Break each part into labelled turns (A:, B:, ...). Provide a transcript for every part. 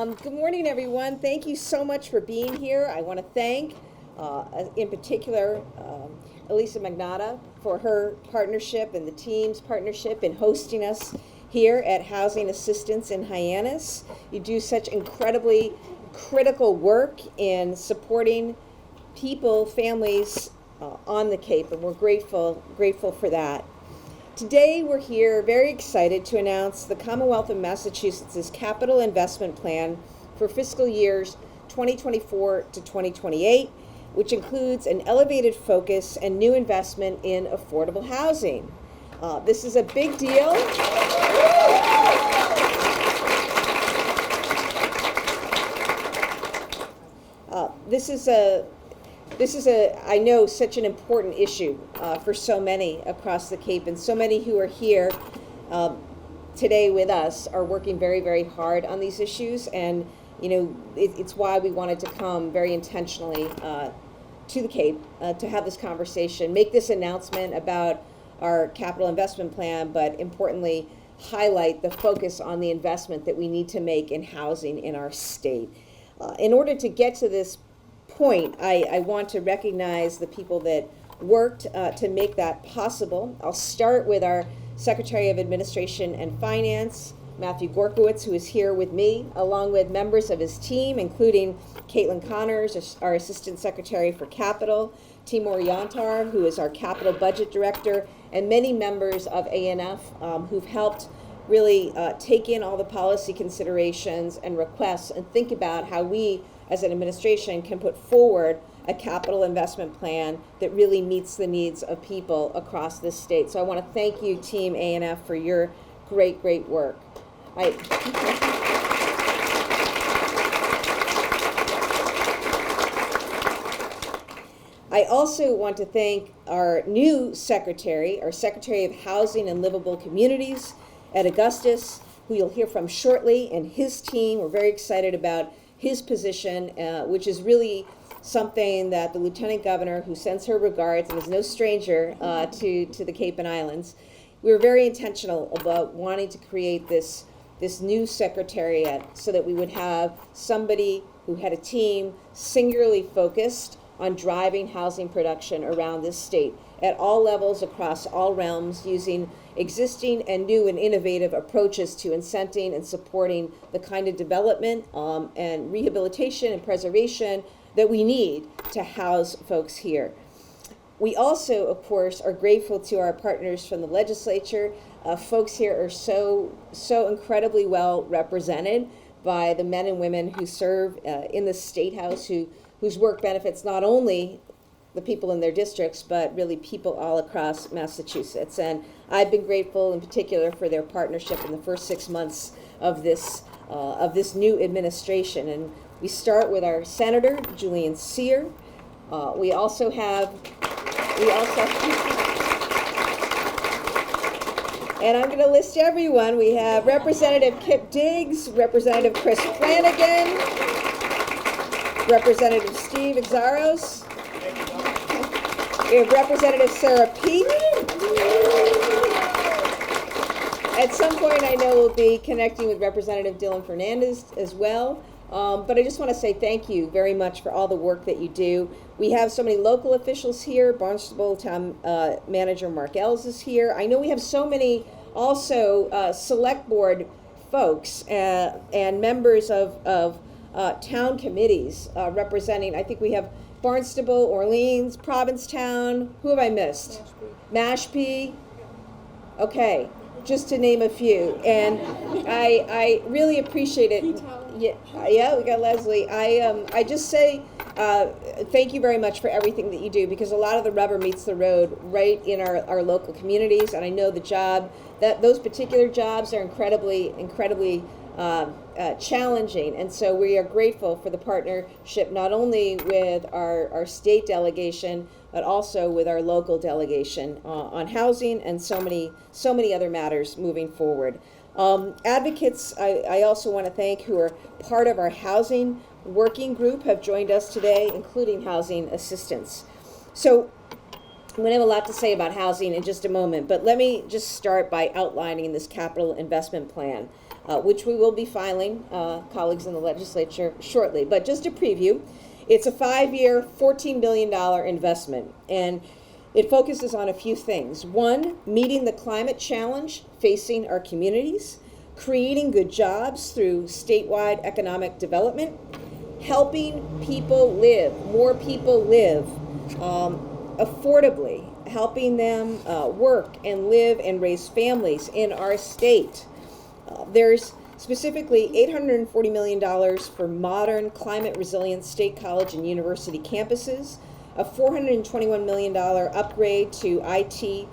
A: Good morning, everyone. Thank you so much for being here. I want to thank, in particular, Elisa Magnata for her partnership and the team's partnership in hosting us here at Housing Assistance in Hyannis. You do such incredibly critical work in supporting people, families on the Cape, and we're grateful for that. Today we're here very excited to announce the Commonwealth of Massachusetts' capital investment plan for fiscal years 2024 to 2028, which includes an elevated focus and new investment in affordable housing. This is a big deal. This is I know, such an important issue for so many across the Cape, and so many who are here today with us are working very, very hard on these issues, and it's why we wanted to come very intentionally to the Cape to have this conversation, make this announcement about our capital investment plan, but importantly, highlight the focus on the investment that we need to make in housing in our state. In order to get to this point, I want to recognize the people that worked to make that possible. I'll start with our Secretary of Administration and Finance, Matthew Gorkowitz, who is here with me, along with members of his team, including Caitlin Connors, our Assistant Secretary for Capital, Timur Yantar, who is our Capital Budget Director, and many members of ANF who've helped really take in all the policy considerations and requests and think about how we as an administration can put forward a capital investment plan that really meets the needs of people across this state. So I want to thank you, Team ANF, for your great work. I also want to thank our new secretary, our Secretary of Housing and Livable Communities, Ed Augustus, who you'll hear from shortly, and his team. We're very excited about his position, which is really something that the Lieutenant Governor, who sends her regards and is no stranger to the Cape and Islands, we were very intentional about wanting to create this new secretariat so that we would have somebody who had a team singularly focused on driving housing production around this state at all levels, across all realms, using existing and new and innovative approaches to incenting and supporting the kind of development and rehabilitation and preservation that we need to house folks here. We also, of course, are grateful to our partners from the legislature. Folks here are so incredibly well represented by the men and women who serve in the State House, whose work benefits not only the people in their districts, but really people all across Massachusetts. And I've been grateful in particular for their partnership in the first 6 months of this new administration. And we start with our Senator, Julian Cyr. We also have, and I'm going to list everyone. We have Representative Kip Diggs, Representative Chris Flanagan, Representative Steve Exaros. We have Representative Sarah Peak. At some point, I know we'll be connecting with Representative Dylan Fernandez as well. But I just want to say thank you very much for all the work that you do. We have so many local officials here. Barnstable Town Manager Mark Ells is here. I know we have so many also select board folks and members of town committees representing. I think we have Barnstable, Orleans, Provincetown. Who have I missed? Mashpee. Okay, just to name a few. And I really appreciate it. Yeah, we got Leslie. I just say thank you very much for everything that you do, because a lot of the rubber meets the road right in our local communities, and I know those particular jobs are incredibly challenging, and so we are grateful for the partnership not only with our state delegation but also with our local delegation on housing and so many other matters moving forward. Advocates I also want to thank, who are part of our housing working group, have joined us today, including housing assistants. So I'm going to have a lot to say about housing in just a moment, but let me just start by outlining this capital investment plan, which we will be filing, colleagues in the legislature, shortly. But just a preview, it's a 5-year, $14 billion investment, and it focuses on a few things. One, meeting the climate challenge facing our communities, creating good jobs through statewide economic development, helping people live, more people live affordably, helping them work and live and raise families in our state. There's specifically $840 million for modern climate resilient state college and university campuses, a $421 million upgrade to IT,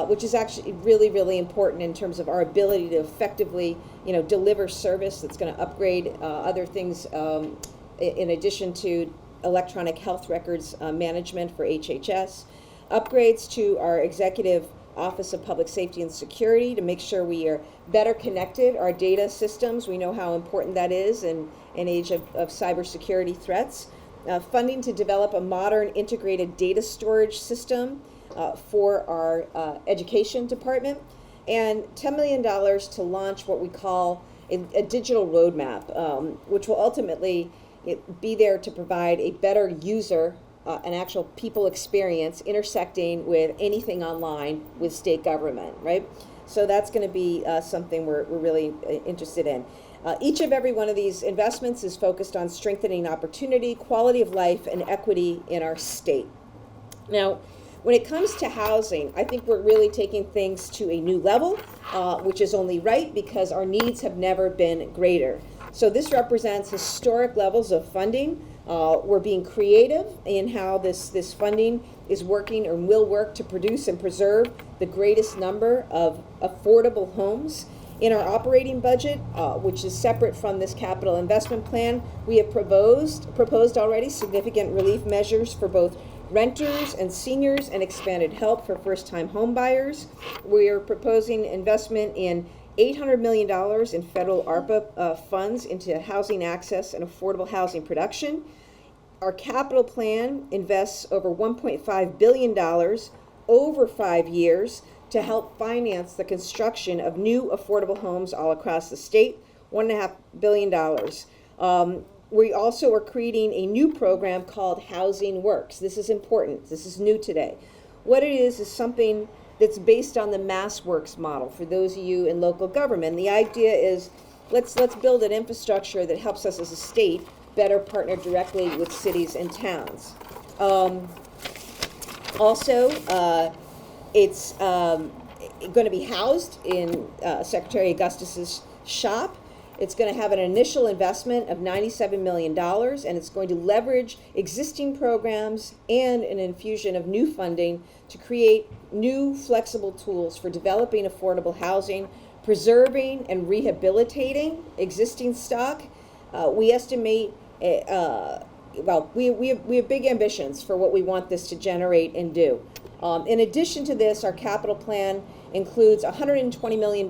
A: which is actually really, really important in terms of our ability to effectively, deliver service that's going to upgrade other things in addition to electronic health records management for HHS, upgrades to our Executive Office of Public Safety and Security to make sure we are better connected, our data systems. We know how important that is in an age of cybersecurity threats. Funding to develop a modern integrated data storage system for our education department, and $10 million to launch what we call a digital roadmap, which will ultimately be there to provide a better user, an actual people experience intersecting with anything online with state government, right? So that's going to be something we're really interested in. Each of every one of these investments is focused on strengthening opportunity, quality of life, and equity in our state. Now, when it comes to housing, I think we're really taking things to a new level, which is only right because our needs have never been greater. So this represents historic levels of funding. We're being creative in how this funding is working or will work to produce and preserve the greatest number of affordable homes. In our operating budget, which is separate from this capital investment plan, we have proposed already significant relief measures for both renters and seniors and expanded help for first-time home buyers. We are proposing investment in $800 million in federal ARPA funds into housing access and affordable housing production. Our capital plan invests over $1.5 billion over 5 years to help finance the construction of new affordable homes all across the state, $1.5 billion. We also are creating a new program called Housing Works. This is important. This is new today. What it is something that's based on the MassWorks model for those of you in local government. The idea is let's build an infrastructure that helps us as a state better partner directly with cities and towns. It's going to be housed in Secretary Augustus's shop. It's going to have an initial investment of $97 million, and it's going to leverage existing programs and an infusion of new funding to create new flexible tools for developing affordable housing, preserving and rehabilitating existing stock. We estimate, we have big ambitions for what we want this to generate and do. In addition to this, our capital plan includes $120 million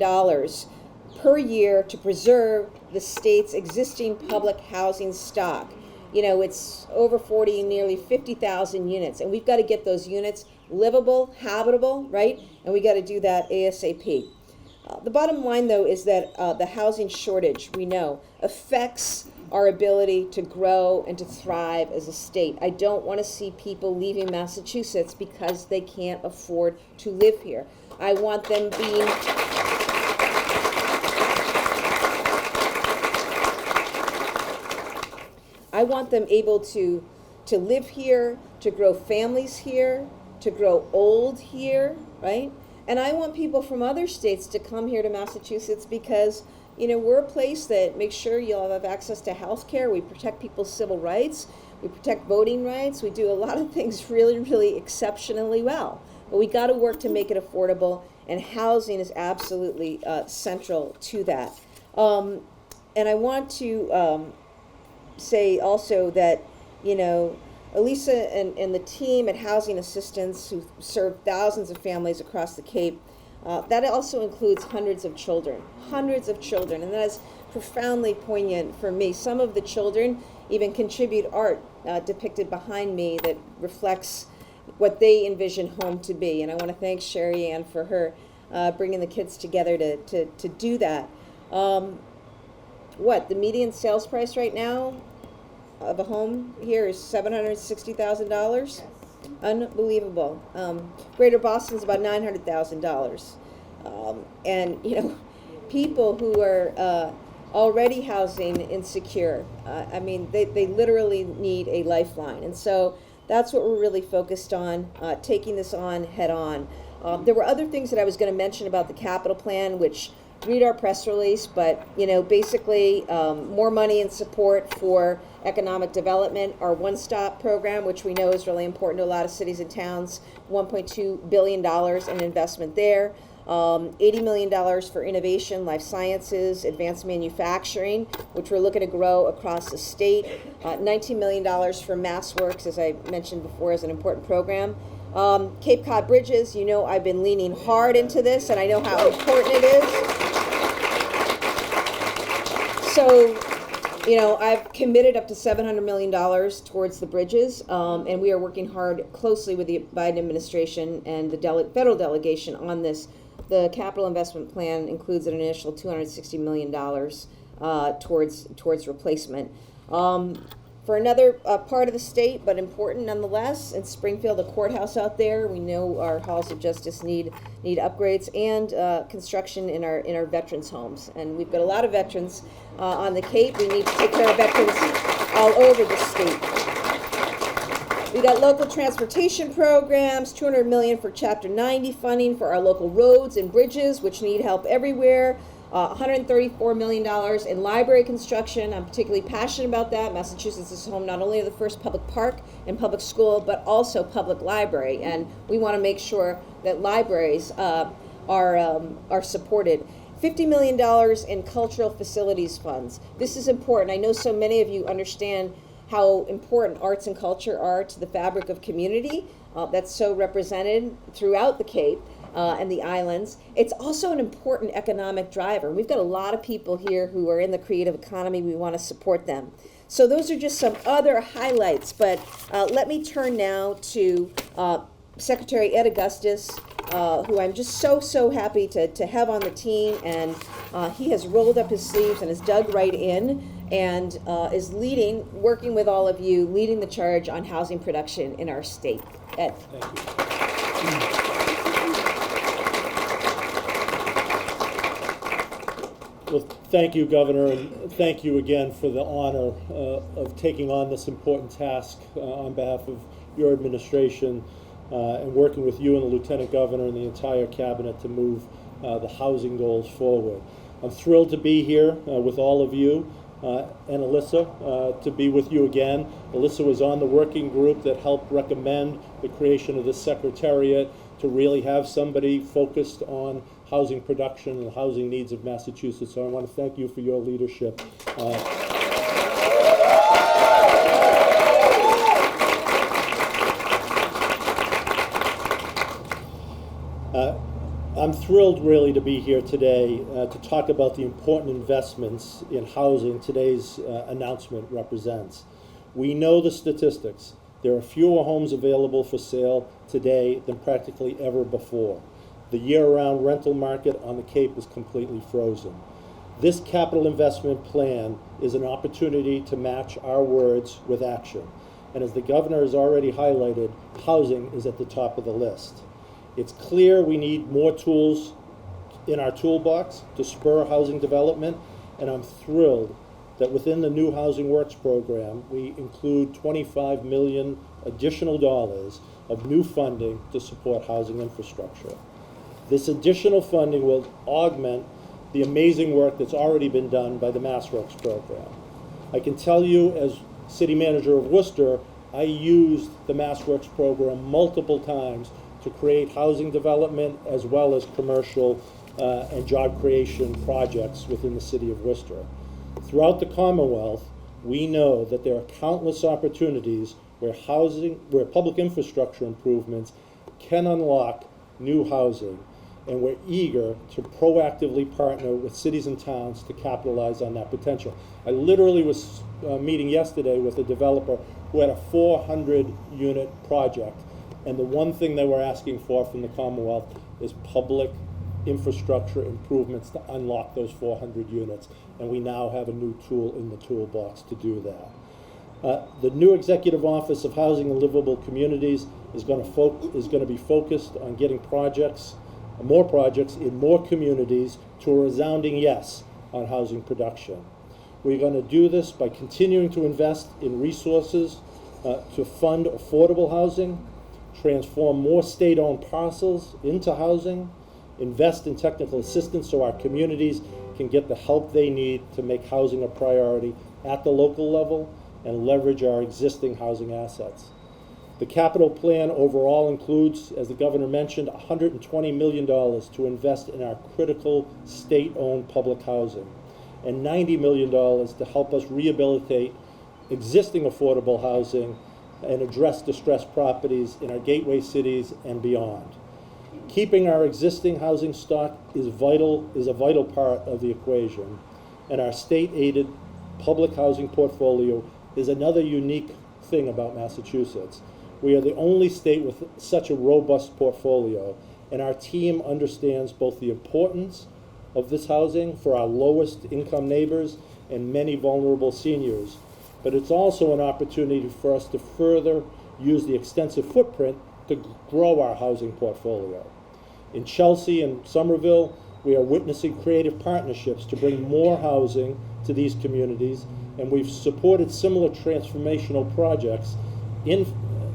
A: per year to preserve the state's existing public housing stock. It's over 40, nearly 50,000 units, and we've got to get those units livable, habitable, right? And we got to do that ASAP. The bottom line, though, is that the housing shortage, we know, affects our ability to grow and to thrive as a state. I don't want to see people leaving Massachusetts because they can't afford to live here. I want them being... I want them able to live here, to grow families here, to grow old here, right? And I want people from other states to come here to Massachusetts because, we're a place that makes sure you'll have access to health care. We protect people's civil rights. We protect voting rights. We do a lot of things really, really exceptionally well. But we got to work to make it affordable, and housing is absolutely central to that. And I want to say also that, Elisa and the team at Housing Assistance, who serve thousands of families across the Cape, that also includes hundreds of children, and that is profoundly poignant for me. Some of the children even contribute art depicted behind me that reflects what they envision home to be. And I want to thank Sherry Ann for her bringing the kids together to do that. The median sales price right now of a home here is $760,000.
B: Yes.
A: Unbelievable. Greater Boston's about $900,000. And people who are already housing insecure, they literally need a lifeline. And so that's what we're really focused on, taking this on head on. There were other things that I was going to mention about the capital plan, which read our press release, but basically more money and support for economic development. Our one-stop program, which we know is really important to a lot of cities and towns, $1.2 billion in investment there. $80 million for innovation, life sciences, advanced manufacturing, which we're looking to grow across the state. $19 million for MassWorks, as I mentioned before, as an important program. Cape Cod Bridges, I've been leaning hard into this, and I know how important it is. So, I've committed up to $700 million towards the bridges, and we are working hard closely with the Biden administration and the federal delegation on this. The capital investment plan includes an initial $260 million towards replacement. For another part of the state, but important nonetheless, in Springfield, the courthouse out there, we know our halls of justice need upgrades, and construction in our veterans' homes. And we've got a lot of veterans on the Cape. We need to take care of veterans all over the state. We got local transportation programs, $200 million for Chapter 90 funding for our local roads and bridges, which need help everywhere. $134 million in library construction. I'm particularly passionate about that. Massachusetts is home not only of the first public park and public school, but also public library. And we want to make sure that libraries are supported. $50 million in cultural facilities funds. This is important. I know so many of you understand how important arts and culture are to the fabric of community. That's so represented throughout the Cape and the islands. It's also an important economic driver. We've got a lot of people here who are in the creative economy. We want to support them. So those are just some other highlights, but let me turn now to Secretary Ed Augustus, who I'm just so happy to have on the team, and he has rolled up his sleeves and has dug right in, and is working with all of you, leading the charge on housing production in our state. Ed.
C: Thank you. Well, thank you, Governor, and thank you again for the honor of taking on this important task on behalf of your administration and working with you and the Lieutenant Governor and the entire Cabinet to move the housing goals forward. I'm thrilled to be here with all of you. And Alyssa, to be with you again. Alyssa was on the working group that helped recommend the creation of this secretariat to really have somebody focused on housing production and the housing needs of Massachusetts. So I want to thank you for your leadership. I'm thrilled really to be here today to talk about the important investments in housing today's announcement represents. We know the statistics. There are fewer homes available for sale today than practically ever before. The year-round rental market on the Cape is completely frozen. This capital investment plan is an opportunity to match our words with action. And as the Governor has already highlighted, housing is at the top of the list. It's clear we need more tools in our toolbox to spur housing development, and I'm thrilled that within the New Housing Works program, we include $25 million additional dollars of new funding to support housing infrastructure. This additional funding will augment the amazing work that's already been done by the MassWorks program. I can tell you, as City Manager of Worcester, I used the MassWorks program multiple times to create housing development as well as commercial and job creation projects within the city of Worcester. Throughout the Commonwealth, we know that there are countless opportunities where public infrastructure improvements can unlock new housing, and we're eager to proactively partner with cities and towns to capitalize on that potential. I literally was meeting yesterday with a developer who had a 400-unit project, And the one thing that we're asking for from the Commonwealth is public infrastructure improvements to unlock those 400 units. And we now have a new tool in the toolbox to do that. The new Executive Office of Housing and Livable Communities is going to be focused on getting more projects in more communities to a resounding yes on housing production. We're going to do this by continuing to invest in resources to fund affordable housing, transform more state-owned parcels into housing, invest in technical assistance so our communities can get the help they need to make housing a priority at the local level, and leverage our existing housing assets. The capital plan overall includes, as the governor mentioned, $120 million to invest in our critical state-owned public housing, and $90 million to help us rehabilitate existing affordable housing and address distressed properties in our gateway cities and beyond. Keeping our existing housing stock is a vital part of the equation, and our state-aided public housing portfolio is another unique thing about Massachusetts. We are the only state with such a robust portfolio, and our team understands both the importance of this housing for our lowest income neighbors and many vulnerable seniors, but it's also an opportunity for us to further use the extensive footprint to grow our housing portfolio. In Chelsea and Somerville, we are witnessing creative partnerships to bring more housing to these communities, and we've supported similar transformational projects in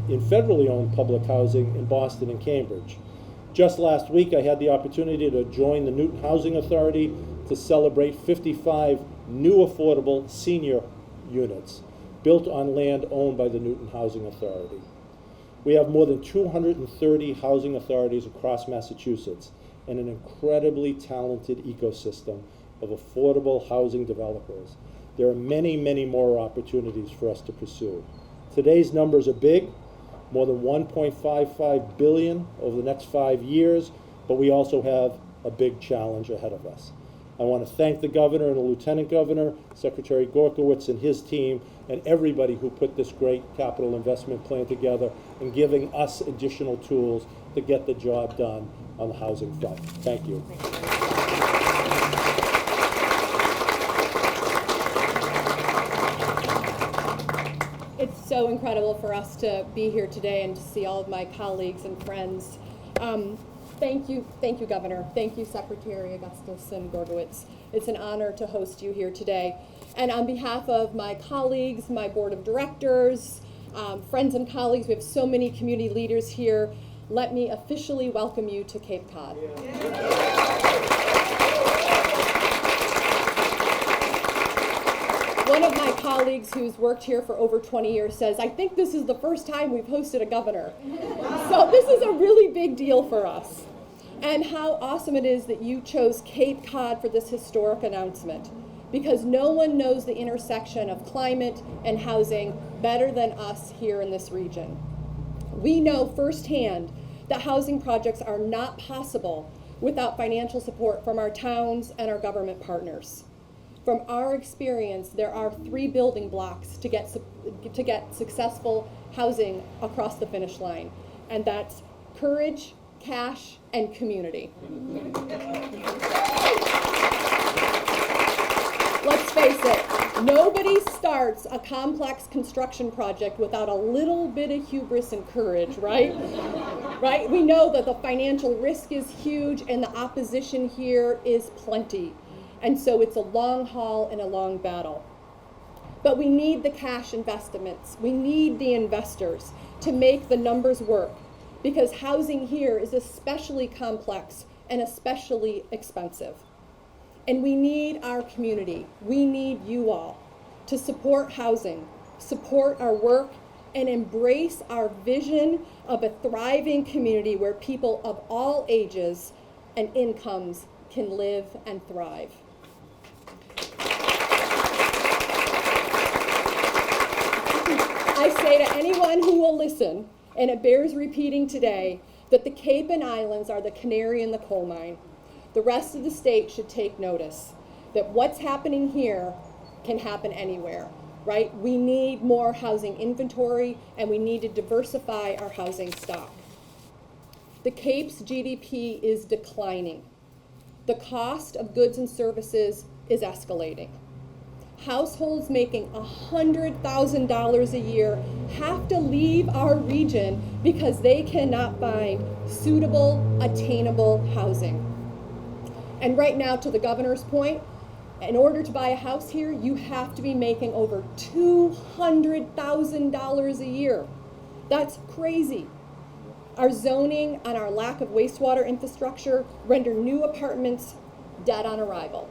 C: federally owned public housing in Boston and Cambridge. Just last week, I had the opportunity to join the Newton Housing Authority to celebrate 55 new affordable senior units built on land owned by the Newton Housing Authority. We have more than 230 housing authorities across Massachusetts and an incredibly talented ecosystem of affordable housing developers. There are many, many more opportunities for us to pursue. Today's numbers are big, more than $1.55 billion over the next 5 years, but we also have a big challenge ahead of us. I want to thank the governor and the lieutenant governor, Secretary Gorkowitz and his team, and everybody who put this great capital investment plan together and giving us additional tools to get the job done on the housing front. Thank you.
B: It's so incredible for us to be here today and to see all of my colleagues and friends. Thank you, Governor. Thank you, Secretary Augustus and Gorgowitz. It's an honor to host you here today. And on behalf of my colleagues, my board of directors, friends and colleagues, we have so many community leaders here. Let me officially welcome you to Cape Cod. One of my colleagues who's worked here for over 20 years says, I think this is the first time we've hosted a governor. So this is a really big deal for us. And how awesome it is that you chose Cape Cod for this historic announcement, because no one knows the intersection of climate and housing better than us here in this region. We know firsthand that housing projects are not possible without financial support from our towns and our government partners. From our experience, there are 3 building blocks to get successful housing across the finish line, and that's courage, cash, and community. Let's face it, nobody starts a complex construction project without a little bit of hubris and courage, right? Right? We know that the financial risk is huge and the opposition here is plenty. And so it's a long haul and a long battle. But we need the cash investments. We need the investors to make the numbers work, because housing here is especially complex and especially expensive. And we need our community. We need you all to support housing, support our work, and embrace our vision of a thriving community where people of all ages and incomes can live and thrive. I say to anyone who will listen, and it bears repeating today, that the Cape and Islands are the canary in the coal mine. The rest of the state should take notice that what's happening here can happen anywhere, right? We need more housing inventory, and we need to diversify our housing stock. The Cape's GDP is declining. The cost of goods and services is escalating. Households making $100,000 a year have to leave our region because they cannot find suitable, attainable housing. And right now, to the governor's point, in order to buy a house here, you have to be making over $200,000 a year. That's crazy. Our zoning and our lack of wastewater infrastructure render new apartments dead on arrival.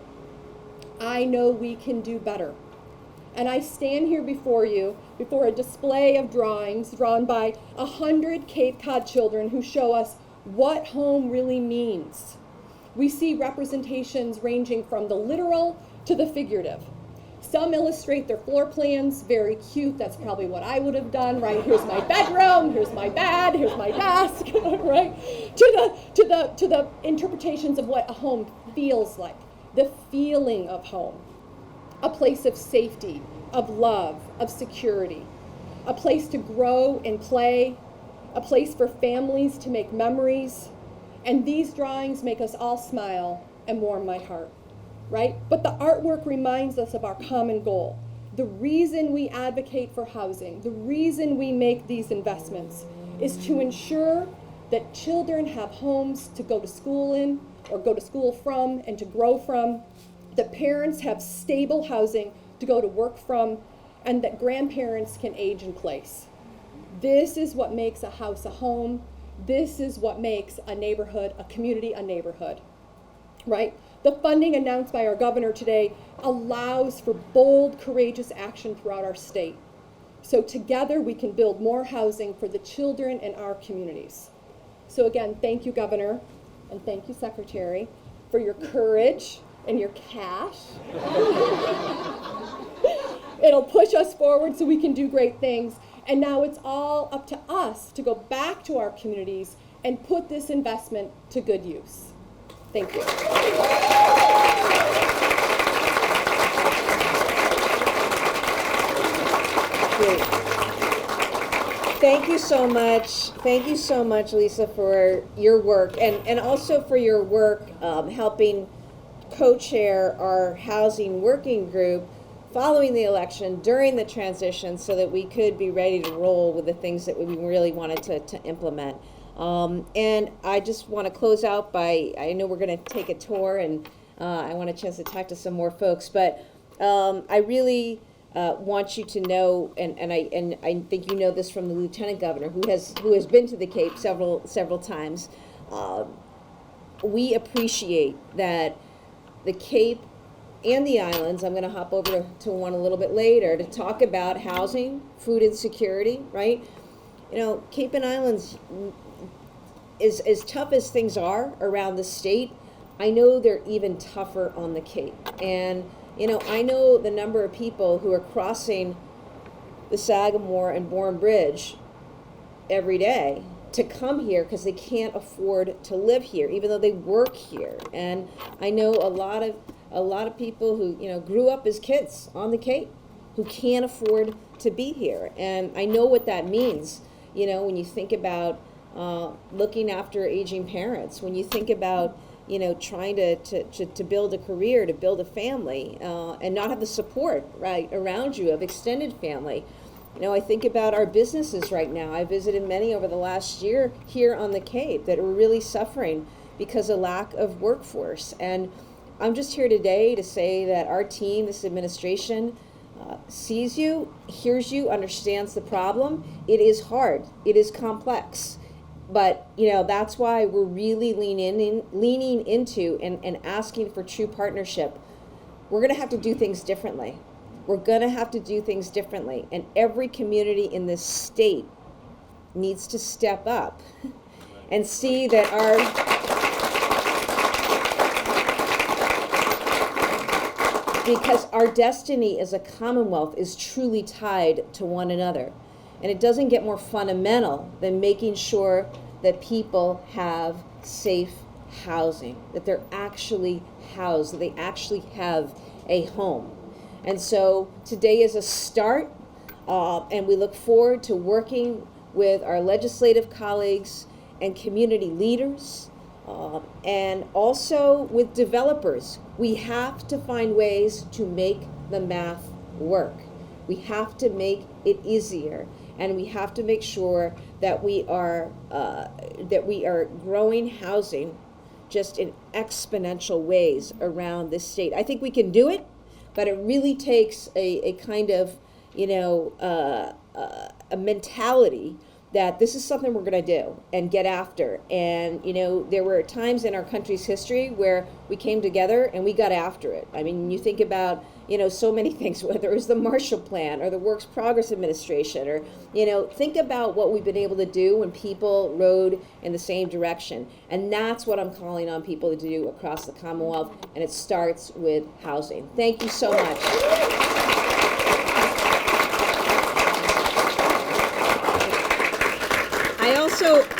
B: I know we can do better. And I stand here before you, before a display of drawings drawn by 100 Cape Cod children who show us what home really means. We see representations ranging from the literal to the figurative. Some illustrate their floor plans, very cute, that's probably what I would have done, right? Here's my bedroom, here's my bed, here's my desk, right? To the interpretations of what a home feels like, the feeling of home. A place of safety, of love, of security. A place to grow and play, a place for families to make memories. And these drawings make us all smile and warm my heart. Right? But the artwork reminds us of our common goal. The reason we advocate for housing, the reason we make these investments is to ensure that children have homes to go to school in or go to school from and to grow from, that parents have stable housing to go to work from, and that grandparents can age in place. This is what makes a house a home. This is what makes a neighborhood, a community, a neighborhood. Right? The funding announced by our governor today allows for bold, courageous action throughout our state. So together we can build more housing for the children in our communities. So again, thank you, Governor, and thank you, Secretary, for your courage and your cash. It'll push us forward so we can do great things. And now it's all up to us to go back to our communities and put this investment to good use. Thank you.
A: Great. Thank you so much. Thank you so much, Lisa, for your work and also for your work helping co-chair our housing working group following the election, during the transition, so that we could be ready to roll with the things that we really wanted to implement. And I just want to close out by, I know we're going to take a tour and I want a chance to talk to some more folks, but I really want you to know, and I think you know this from the Lieutenant Governor who has been to the Cape several times. We appreciate that the Cape and the islands, I'm going to hop over to one a little bit later to talk about housing, food insecurity, right? You know, Cape and Islands, as tough as things are around the state, I know they're even tougher on the Cape. And, you know, I know the number of people who are crossing the Sagamore and Bourne Bridge every day to come here because they can't afford to live here, even though they work here. And I know a lot of people who, you know, grew up as kids on the Cape who can't afford to be here. And I know what that means, you know, when you think about looking after aging parents, when you think about, you know, trying to build a career, to build a family, and not have the support right around you of extended family. You know, I think about our businesses right now. I visited many over the last year here on the Cape that are really suffering because of lack of workforce. And I'm just here today to say that our team, this administration, sees you, hears you, understands the problem. It is hard. It is complex. But, you know, that's why we're really leaning into and asking for true partnership. We're going to have to do things differently. We're going to have to do things differently. And every community in this state needs to step up and see that because our destiny as a Commonwealth is truly tied to one another. And it doesn't get more fundamental than making sure that people have safe housing, that they're actually housed, that they actually have a home. And so today is a start, and we look forward to working with our legislative colleagues and community leaders, and also with developers. We have to find ways to make the math work. We have to make it easier, and we have to make sure that we are growing housing just in exponential ways around this state. I think we can do it, but it really takes a kind of, a mentality that this is something we're going to do and get after. And, there were times in our country's history where we came together and we got after it. I mean, you think about, so many things, whether it was the Marshall Plan or the Works Progress Administration, or, think about what we've been able to do when people rode in the same direction. And that's what I'm calling on people to do across the Commonwealth, and it starts with housing. Thank you so much.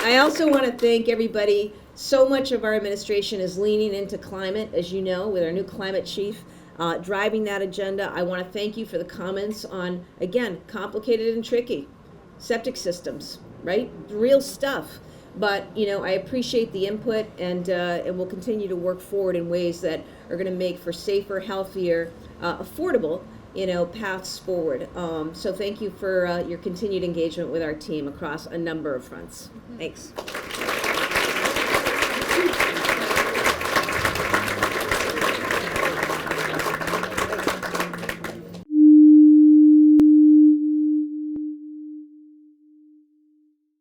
A: I also want to thank everybody. So much of our administration is leaning into climate, as you know, with our new climate chief driving that agenda. I want to thank you for the comments on, again, complicated and tricky septic systems, right? Real stuff. But, I appreciate the input, and we'll continue to work forward in ways that are going to make for safer, healthier, affordable, paths forward. So thank you for your continued engagement with our team across a number of fronts. Thanks.